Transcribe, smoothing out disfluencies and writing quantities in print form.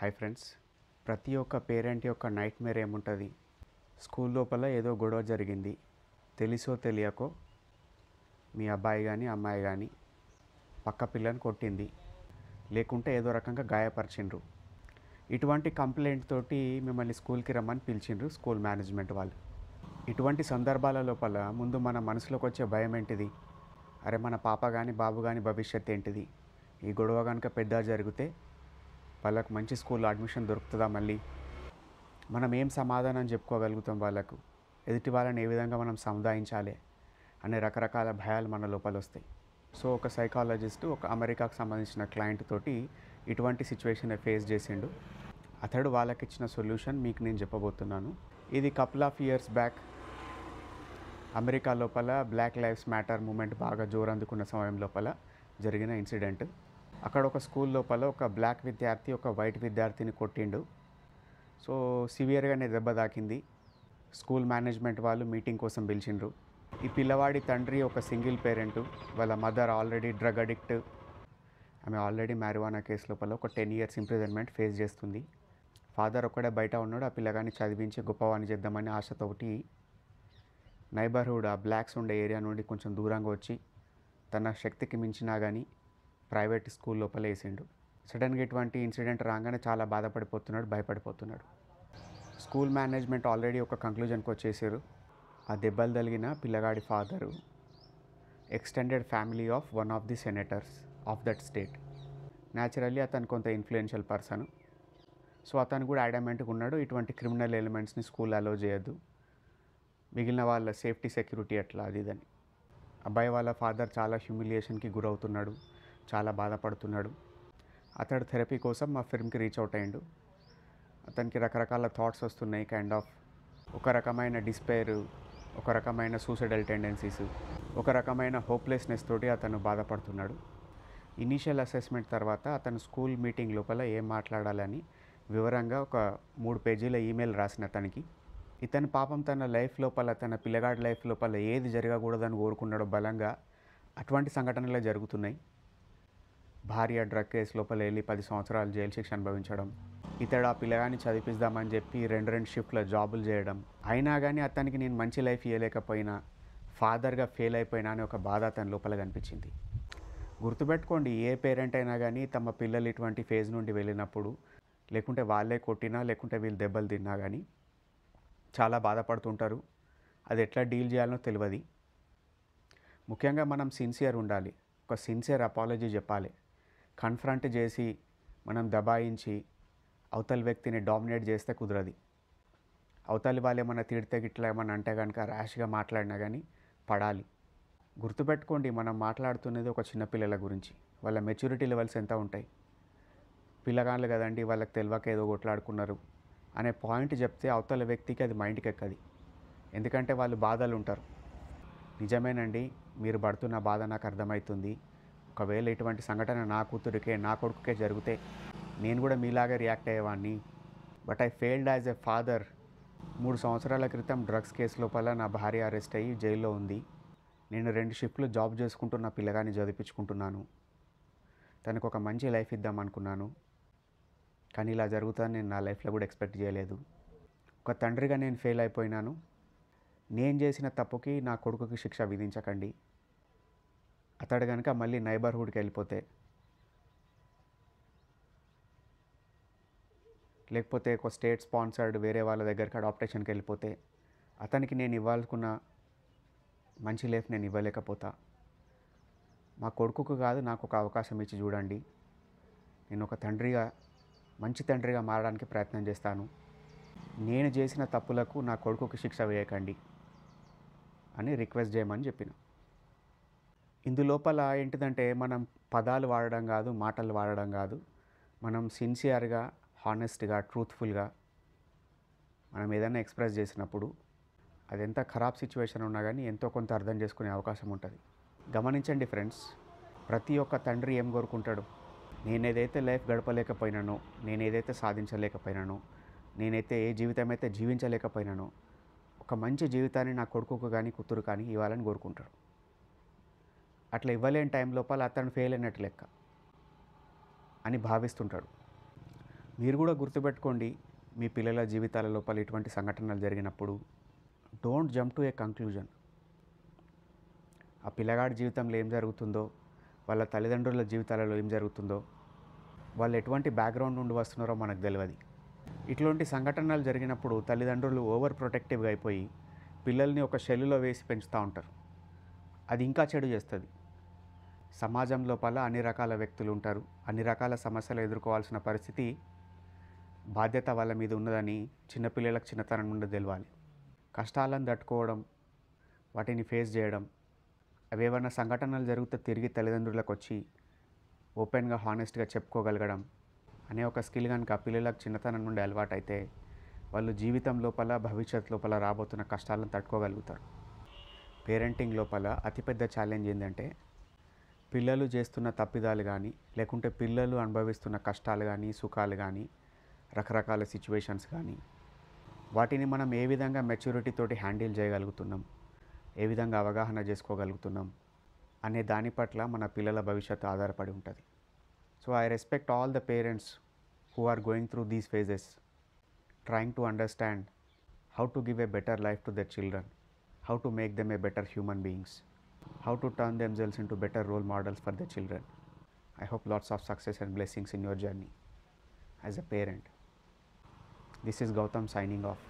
Hi friends, ప్రతి ఒక్క parent యొక్క నైట్ మేర్ ఏముంటుంది? స్కూల్ లోపల ఏదో గొడవ జరిగింది, తెలిసో తెలియకో మీ అబ్బాయి కానీ అమ్మాయి కానీ పక్క పిల్లని కొట్టింది, లేకుంటే ఏదో రకంగా గాయపరిచిండ్రు. ఇటువంటి కంప్లైంట్ తోటి మిమ్మల్ని స్కూల్కి రమ్మని పిలిచిండ్రు స్కూల్ మేనేజ్మెంట్ వాళ్ళు. ఇటువంటి సందర్భాల లోపల ముందు మన మనసులోకి వచ్చే భయం ఏంటిది? అరే, మన పాప కానీ బాబు కానీ భవిష్యత్ ఏంటిది? ఈ గొడవ కనుక పెద్ద జరిగితే వాళ్ళకు మంచి స్కూల్లో అడ్మిషన్ దొరుకుతుందా? మళ్ళీ మనం ఏం సమాధానం చెప్పుకోగలుగుతాం వాళ్ళకు? ఎదుటి వాళ్ళని ఏ విధంగా మనం సముదాయించాలి అనే రకరకాల భయాలు మన లోపల వస్తాయి. సో ఒక సైకాలజిస్ట్ ఒక అమెరికాకు సంబంధించిన క్లయింట్ తోటి ఇటువంటి సిచ్యువేషన్ ఫేస్ చేసిండు. అతడు వాళ్ళకి ఇచ్చిన సొల్యూషన్ మీకు నేను చెప్పబోతున్నాను. ఇది couple of years back America లోపల బ్లాక్ లైవ్స్ మ్యాటర్ మూమెంట్ బాగా జోరందుకున్న సమయం లోపల జరిగిన ఇన్సిడెంట్. అక్కడ ఒక స్కూల్ లోపల ఒక బ్లాక్ విద్యార్థి ఒక వైట్ విద్యార్థిని కొట్టిండు. సో సివియర్గానే దెబ్బ తాకింది. స్కూల్ మేనేజ్మెంట్ వాళ్ళు మీటింగ్ కోసం పిలిచిండ్రు. ఈ పిల్లవాడి తండ్రి ఒక సింగిల్ పేరెంటు, వాళ్ళ మదర్ ఆల్రెడీ డ్రగ్ అడిక్ట్. ఆమె ఆల్రెడీ మ్యారివానా కేసు లోపల ఒక 10 years ఇంప్రిజన్మెంట్ ఫేస్ చేస్తుంది. ఫాదర్ ఒక్కడే బయట ఉన్నాడు. ఆ పిల్లగాన్ని చదివించి గొప్పవాణి చేద్దామని ఆశతోటి నైబర్హుడ్ ఆ బ్లాక్స్ ఉండే ఏరియా నుండి కొంచెం దూరంగా వచ్చి తన శక్తికి మించినా కానీ ప్రైవేట్ స్కూల్ లోపల వేసిండు. సడన్గా ఇటువంటి ఇన్సిడెంట్ రాగానే చాలా బాధపడిపోతున్నాడు, భయపడిపోతున్నాడు. స్కూల్ మేనేజ్మెంట్ ఆల్రెడీ ఒక కంక్లూజన్కి వచ్చేసారు. ఆ దెబ్బలు తగిలిన పిల్లగాడి father extended family of one of the senators of that state. Naturally అతను కొంత ఇన్ఫ్లుయెన్షియల్ పర్సన్. సో అతను కూడా అడామెంట్గా ఉన్నాడు, ఇటువంటి క్రిమినల్ ఎలిమెంట్స్ని స్కూల్ అలో చేయొద్దు, మిగిలిన వాళ్ళ సేఫ్టీ సెక్యూరిటీ ఎట్లా అది ఇదని. అబ్బాయి వాళ్ళ ఫాదర్ చాలా హ్యూమిలియేషన్కి గురవుతున్నాడు, చాలా బాధపడుతున్నాడు. అతడు థెరపీ కోసం మా ఫిల్మ్కి రీచ్ అవుట్ అయ్యిండు. అతనికి రకరకాల థాట్స్ వస్తున్నాయి, కైండ్ ఆఫ్ ఒక రకమైన డిస్పైర్, ఒక రకమైన సూసైడల్ టెండెన్సీస్, ఒక రకమైన హోప్లెస్నెస్ తోటి అతను బాధపడుతున్నాడు. ఇనీషియల్ అసెస్మెంట్ తర్వాత అతను స్కూల్ మీటింగ్ లోపల ఏం మాట్లాడాలని వివరంగా ఒక 3 pages ఈమెయిల్ రాసిన అతనికి. ఇతను పాపం తన లైఫ్ లోపల, తన పిల్లగాడి లైఫ్ లోపల ఏది జరగకూడదని కోరుకున్నాడో బలంగా అటువంటి సంఘటనలే జరుగుతున్నాయి. భార్య డ్రగ్ కేసు లోపల వెళ్ళి 10 సంవత్సరాలు జైలు శిక్ష అనుభవించడం, ఇతడు ఆ పిల్లగాన్ని చదివిద్దామని చెప్పి 2 షిఫ్ట్ల జాబులు చేయడం, అయినా కానీ అతనికి నేను మంచి లైఫ్ ఇవ్వలేకపోయినా, ఫాదర్గా ఫెయిల్ అయిపోయినా అని ఒక బాధ అతని లోపల కనిపించింది. గుర్తుపెట్టుకోండి, ఏ పేరెంట్ అయినా కానీ తమ పిల్లలు ఇటువంటి ఫేజ్ నుండి వెళ్ళినప్పుడు, లేకుంటే వాళ్ళే కొట్టినా లేకుంటే వీళ్ళు దెబ్బలు తిన్నా కానీ చాలా బాధపడుతుంటారు. అది ఎట్లా డీల్ చేయాలనో తెలియదు. ముఖ్యంగా మనం సిన్సియర్ ఉండాలి, ఒక సిన్సియర్ అపాలజీ చెప్పాలి. కన్ఫ్రంట్ చేసి మనం దబాయించి అవతలి వ్యక్తిని డామినేట్ చేస్తే కుదరది. అవతలి వాళ్ళు ఏమన్నా తిడితే గిట్లా ఏమన్నా అంటే కనుక ర్యాష్గా మాట్లాడినా కానీ పడాలి. గుర్తుపెట్టుకోండి, మనం మాట్లాడుతున్నది ఒక చిన్నపిల్లల గురించి. వాళ్ళ మెచ్యూరిటీ లెవెల్స్ ఎంత ఉంటాయి? పిల్లగాళ్ళు కదండి, వాళ్ళకి తెలియక ఏదో కొట్లాడుకున్నారు అనే పాయింట్ చెప్తే అవతల వ్యక్తికి అది మైండ్కి ఎక్కది. ఎందుకంటే వాళ్ళు బాధలు ఉంటారు. నిజమేనండి, మీరు పడుతున్న బాధ నాకు అర్థమవుతుంది. ఒకవేళ ఇటువంటి సంఘటన నా కూతురికే నా కొడుకుకే జరిగితే నేను కూడా మీలాగే రియాక్ట్ అయ్యేవాడిని. But I failed as a father. 3 సంవత్సరాల క్రితం డ్రగ్స్ కేసు లోపల నా భార్య అరెస్ట్ అయ్యి జైల్లో ఉంది. నేను 2 షిఫ్ట్లు జాబ్ చేసుకుంటూ నా పిల్లగాన్ని చదివించుకుంటున్నాను. తనకు ఒక మంచి లైఫ్ ఇద్దాం అనుకున్నాను, కానీ ఇలా జరుగుతుందని నేను నా లైఫ్లో కూడా ఎక్స్పెక్ట్ చేయలేదు. ఒక తండ్రిగా నేను ఫెయిల్ అయిపోయినాను. నేను చేసిన తప్పుకి నా కొడుకుకి శిక్ష విధించకండి. అతడు కనుక మళ్ళీ నైబర్హుడ్కి వెళ్ళిపోతే, లేకపోతే ఒక స్టేట్ స్పాన్సర్డ్ వేరే వాళ్ళ దగ్గరికి అడాప్టేషన్కి వెళ్ళిపోతే అతనికి నేను ఇవ్వాలనుకున్న మంచి లైఫ్ నేను ఇవ్వలేకపోతా. మా కొడుకుకు కాదు, నాకు ఒక అవకాశం ఇచ్చి చూడండి. నేను ఒక తండ్రిగా, మంచి తండ్రిగా మారడానికి ప్రయత్నం చేస్తాను. నేను చేసిన తప్పులకు నా కొడుకుకి శిక్ష వేయకండి అని రిక్వెస్ట్ చేయమని చెప్పిన. ఇందులోపల ఏంటిదంటే మనం పదాలు వాడడం కాదు, మాటలు వాడడం కాదు, మనం సిన్సియర్గా, హానెస్ట్గా, ట్రూత్ఫుల్గా మనం ఏదైనా ఎక్స్ప్రెస్ చేసినప్పుడు అది ఎంత ఖరాబ్ సిచ్యువేషన్ ఉన్నా కానీ ఎంతో కొంత అర్థం చేసుకునే అవకాశం ఉంటుంది. గమనించండి ఫ్రెండ్స్, ప్రతి ఒక్క తండ్రి ఏం కోరుకుంటాడు? నేనేదైతే లైఫ్ గడపలేకపోయినానో, నేనేదైతే సాధించలేకపోయినానో, నేనైతే ఏ జీవితం అయితే జీవించలేకపోయినానో ఒక మంచి జీవితాన్ని నా కొడుకుకు కానీ కూతురు కానీ ఇవ్వాలని కోరుకుంటాడు. అట్లా ఇవ్వలేని టైం లోపల అతను ఫెయిల్ అయినట్టు లెక్క అని భావిస్తుంటాడు. మీరు కూడా గుర్తుపెట్టుకోండి, మీ పిల్లల జీవితాల లోపల ఇటువంటి సంఘటనలు జరిగినప్పుడు don't jump to a conclusion. ఆ పిల్లగాడి జీవితంలో ఏం జరుగుతుందో, వాళ్ళ తల్లిదండ్రుల జీవితాలలో ఏం జరుగుతుందో, వాళ్ళు ఎటువంటి బ్యాక్గ్రౌండ్ నుండి వస్తున్నారో మనకు తెలియదు. ఇటువంటి సంఘటనలు జరిగినప్పుడు తల్లిదండ్రులు ఓవర్ ప్రొటెక్టివ్గా అయిపోయి పిల్లల్ని ఒక షెల్లులో వేసి పెంచుతూ ఉంటారు. అది ఇంకా చెడు చేస్తుంది. సమాజం లోపల అన్ని రకాల వ్యక్తులు ఉంటారు, అన్ని రకాల సమస్యలు ఎదుర్కోవాల్సిన పరిస్థితి, బాధ్యత వాళ్ళ మీద ఉన్నదని చిన్నపిల్లలకు చిన్నతనం నుండి తెలవాలి. కష్టాలను తట్టుకోవడం, వాటిని ఫేస్ చేయడం, అవేవన్నా సంఘటనలు జరిగితే తిరిగి తల్లిదండ్రులకు వచ్చి ఓపెన్గా హానెస్ట్గా చెప్పుకోగలగడం అనే ఒక స్కిల్ కనుక పిల్లలకు చిన్నతనం నుండి అలవాటు అయితే వాళ్ళు జీవితం లోపల భవిష్యత్ లోపల రాబోతున్న కష్టాలను తట్టుకోగలుగుతారు. పేరెంటింగ్ లోపల అతిపెద్ద ఛాలెంజ్ ఏంటంటే పిల్లలు చేస్తున్న తప్పిదాలు కానీ, లేకుంటే పిల్లలు అనుభవిస్తున్న కష్టాలు కానీ, సుఖాలు కానీ, రకరకాల సిచ్యువేషన్స్ కానీ, వాటిని మనం ఏ విధంగా మెచ్యూరిటీ తోటి హ్యాండిల్ చేయగలుగుతున్నాం, ఏ విధంగా అవగాహన చేసుకోగలుగుతున్నాం అనే దాని పట్ల మన పిల్లల భవిష్యత్తు ఆధారపడి ఉంటుంది. So I respect all the parents who are going through these phases, trying to understand how to give a better life to their children, how to make them a better human beings, how to turn themselves into better role models for their children. I hope lots of success and blessings in your journey as a parent. This is Gautam signing off.